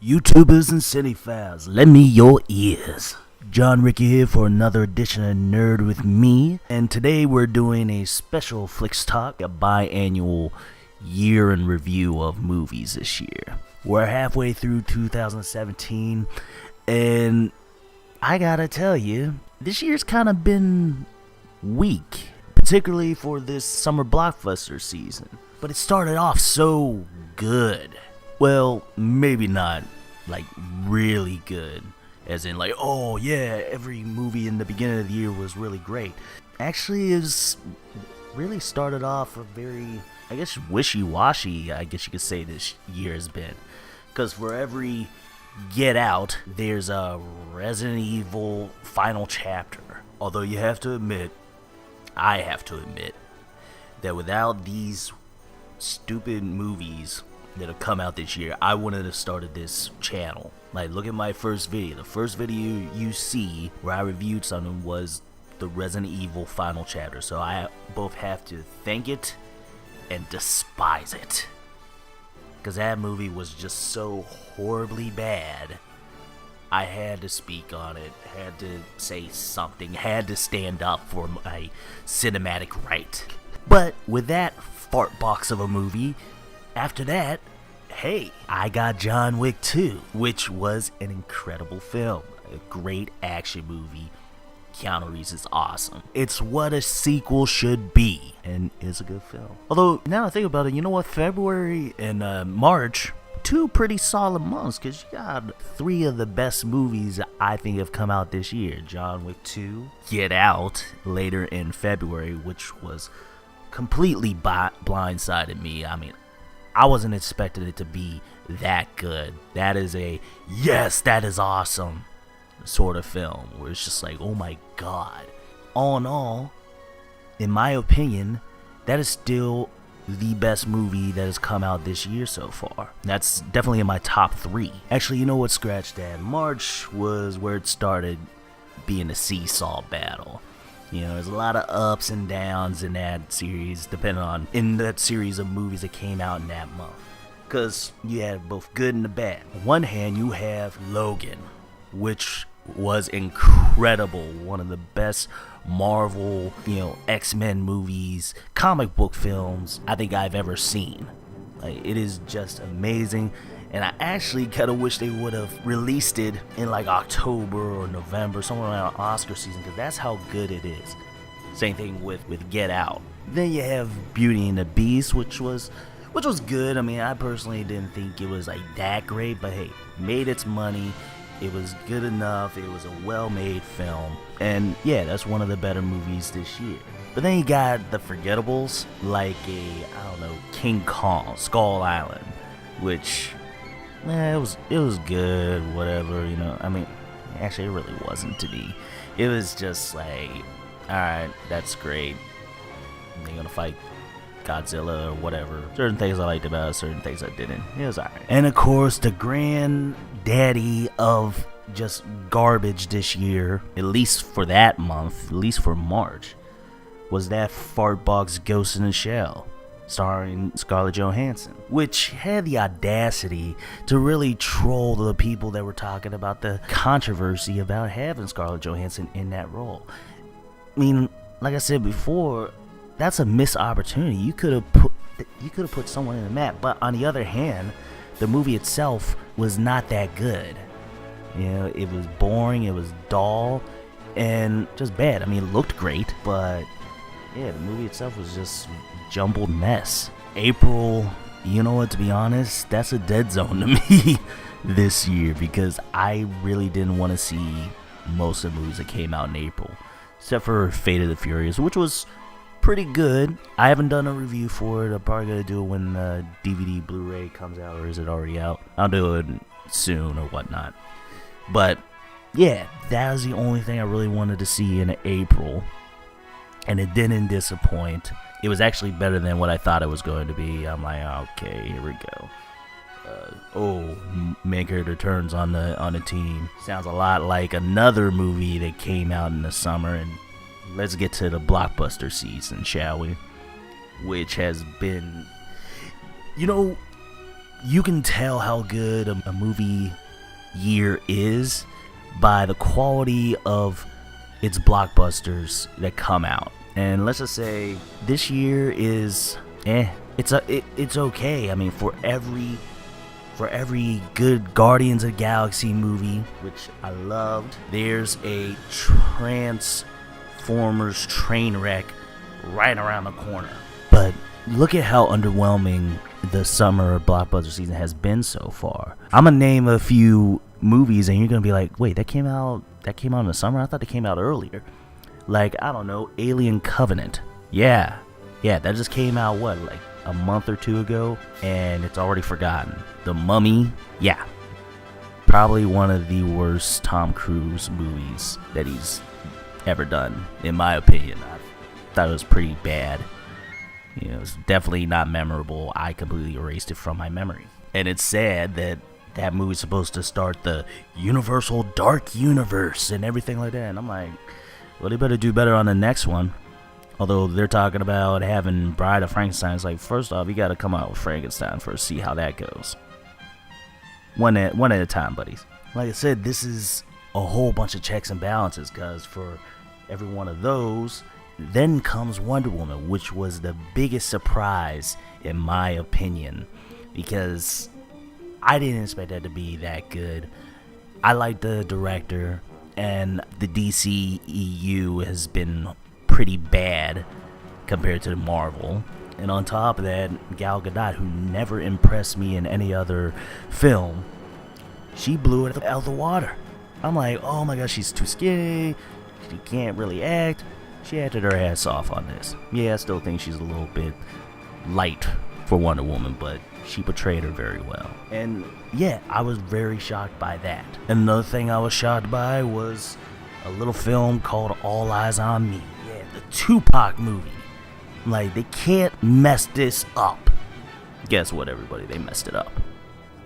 YouTubers and cinephiles, lend me your ears. John Ricky here for another edition of Nerd With Me, and today we're doing a special Flicks Talk, a biannual year in review of movies this year. We're halfway through 2017, and I gotta tell you, this year's kind of been weak, particularly for this summer blockbuster season. But it started off so good. Well, maybe not, like, really good. As in, like, oh yeah, every movie in the beginning of the year was really great. Actually, it's really started off a very, I guess, wishy-washy, I guess you could say this year has been. Because for every Get Out, there's a Resident Evil final chapter. Although you have to admit, I have to admit, that without these stupid movies that have come out this year, I wouldn't have started this channel. Like, look at my first video. The first video you see where I reviewed something was the Resident Evil final chapter. So I both have to thank it and despise it. Because that movie was just so horribly bad. I had to speak on it, had to say something, had to stand up for my cinematic right. But with that fart box of a movie, after that, hey, I got John Wick 2, which was an incredible film. A great action movie. Keanu Reeves is awesome. It's what a sequel should be, and it's a good film. Although, now I think about it, you know what? February and March, two pretty solid months, because you got three of the best movies I think have come out this year. John Wick 2, Get Out, later in February, which was completely blindsided me. I mean, I wasn't expecting it to be that good. That is a, yes, that is awesome sort of film, where it's just like, oh my god. All in all, in my opinion, that is still the best movie that has come out this year so far. That's definitely in my top 3. Actually, you know what scratched that? March was where it started being a seesaw battle. You know, there's a lot of ups and downs in that series, depending on, in that series of movies that came out in that month. Because you had both good and the bad. On one hand, you have Logan, which was incredible. One of the best Marvel, X-Men movies, comic book films I think I've ever seen. Like, it is just amazing. And I actually kind of wish they would have released it in like October or November, somewhere around Oscar season, because that's how good it is. Same thing with Get Out. Then you have Beauty and the Beast, which was good. I mean, I personally didn't think it was like that great, but hey, made its money. It was good enough. It was a well-made film. And yeah, that's one of the better movies this year. But then you got the forgettables, like King Kong, Skull Island, which, it was good, whatever, I mean, actually it really wasn't to me. It was just like, alright, that's great. They're gonna fight Godzilla or whatever. Certain things I liked about it, certain things I didn't. It was alright. And of course, the granddaddy of just garbage this year, at least for that month, at least for March, was that fart box Ghost in the Shell, starring Scarlett Johansson, which had the audacity to really troll the people that were talking about the controversy about having Scarlett Johansson in that role. I mean, like I said before, that's a missed opportunity. You could have put someone in the map. But on the other hand, the movie itself was not that good. It was boring, it was dull, and just bad. I mean, it looked great, but yeah, the movie itself was just jumbled mess. April, you know what, to be honest, that's a dead zone to me this year, because I really didn't want to see most of the movies that came out in April, except for Fate of the Furious, which was pretty good. I haven't done a review for it. I'm probably gonna do it when the DVD Blu-ray comes out, or is it already out? I'll do it soon or whatnot. But yeah, that was the only thing I really wanted to see in April, and it didn't disappoint. It was actually better than what I thought it was going to be. I'm like, okay, here we go. Main character turns on the team. Sounds a lot like another movie that came out in the summer. And let's get to the blockbuster season, shall we? Which has been, you can tell how good a movie year is by the quality of its blockbusters that come out. And let's just say this year is it's okay. I mean, for every good Guardians of the Galaxy movie, which I loved, there's a Transformers train wreck right around the corner. But look at how underwhelming the summer blockbuster season has been so far. I'm gonna name a few movies and you're gonna be like, wait, that came out in the summer? I thought they came out earlier. Like, I don't know, Alien Covenant. Yeah, that just came out, what, like a month or two ago, and it's already forgotten. The Mummy, yeah, probably one of the worst Tom Cruise movies that he's ever done, in my opinion. I thought it was pretty bad. You know, it's definitely not memorable. I completely erased it from my memory. And it's sad that that movie's supposed to start the Universal Dark Universe and everything like that. And I'm like, well, they better do better on the next one. Although they're talking about having Bride of Frankenstein. It's like, first off, you got to come out with Frankenstein first, see how that goes. One at a time, buddies. Like I said, this is a whole bunch of checks and balances, because for every one of those, then comes Wonder Woman, which was the biggest surprise in my opinion, because I didn't expect that to be that good. I like the director, and the DCEU has been pretty bad compared to the Marvel. And on top of that, Gal Gadot, who never impressed me in any other film, she blew it out of the water. I'm like, oh my gosh, she's too skinny, she can't really act. She acted her ass off on this. Yeah, I still think she's a little bit light for Wonder Woman, but she portrayed her very well. And yeah, I was very shocked by that. Another thing I was shocked by was a little film called All Eyes on Me. Yeah, the Tupac movie. Like, they can't mess this up. Guess what, everybody? They messed it up.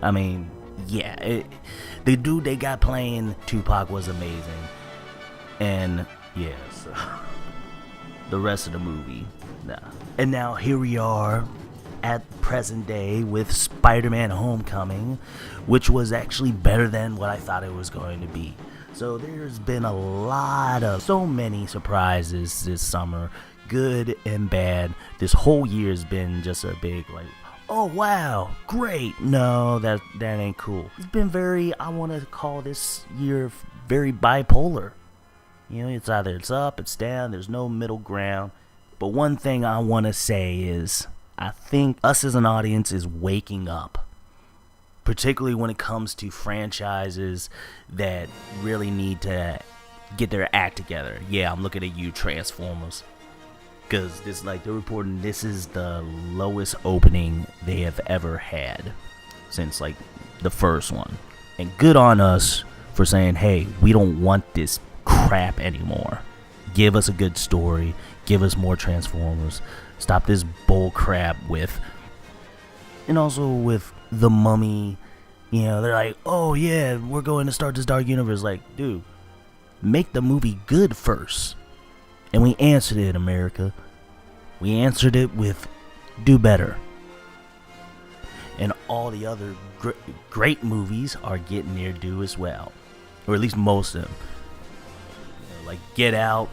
I mean, yeah, the dude they got playing Tupac was amazing. And yeah, so the rest of the movie, nah. And now here we are at present day with Spider-Man Homecoming, which was actually better than what I thought it was going to be. So there's been so many surprises this summer, good and bad. This whole year has been just a big, like, oh wow, great. No, that ain't cool. It's been I want to call this year very bipolar. You know, it's either it's up, it's down, there's no middle ground. But one thing I want to say is, I think us as an audience is waking up. Particularly when it comes to franchises that really need to get their act together. Yeah, I'm looking at you, Transformers. Because this, like, they're reporting this is the lowest opening they have ever had since, like, the first one. And good on us for saying, hey, we don't want this crap anymore. Give us a good story. Give us more Transformers. Stop this bull crap with... And also with The Mummy, you know, they're like, oh yeah, we're going to start this dark universe. Like, dude, make the movie good first. And we answered it, America. We answered it with do better. And all the other great movies are getting their due as well. Or at least most of them. You know, like Get Out,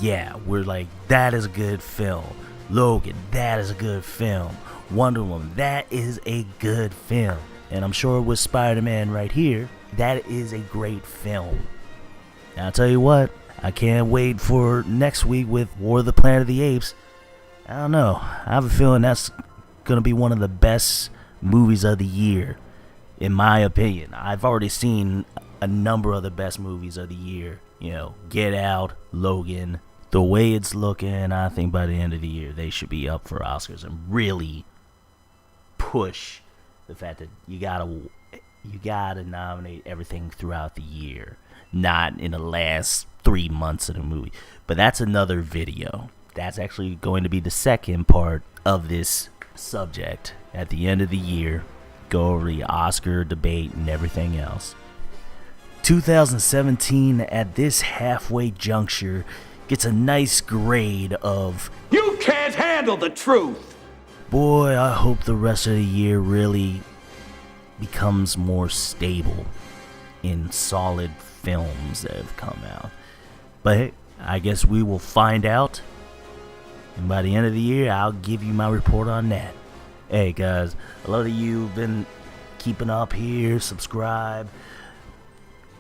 yeah, we're like, that is a good film. Logan, that is a good film. Wonder Woman, that is a good film. And I'm sure with Spider-Man right here, that is a great film. And I'll tell you what, I can't wait for next week with War of the Planet of the Apes. I don't know. I have a feeling that's going to be one of the best movies of the year, in my opinion. I've already seen a number of the best movies of the year. You know, Get Out, Logan. The way it's looking, I think by the end of the year, they should be up for Oscars and really push the fact that you gotta nominate everything throughout the year, not in the last 3 months of the movie. But that's another video. That's actually going to be the second part of this subject. At the end of the year, go over the Oscar debate and everything else. 2017 at this halfway juncture gets a nice grade of "You can't handle the truth." Boy, I hope the rest of the year really becomes more stable in solid films that have come out. But hey, I guess we will find out, and by the end of the year I'll give you my report on that. Hey guys, a lot of you have been keeping up here. Subscribe,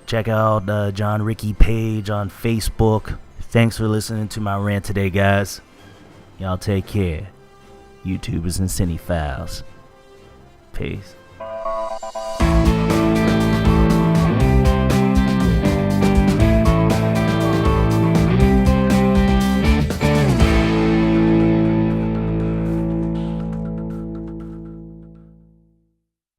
check out John Ricky page on Facebook. Thanks for listening to my rant today, guys. Y'all take care. YouTubers and Cine Files. Peace.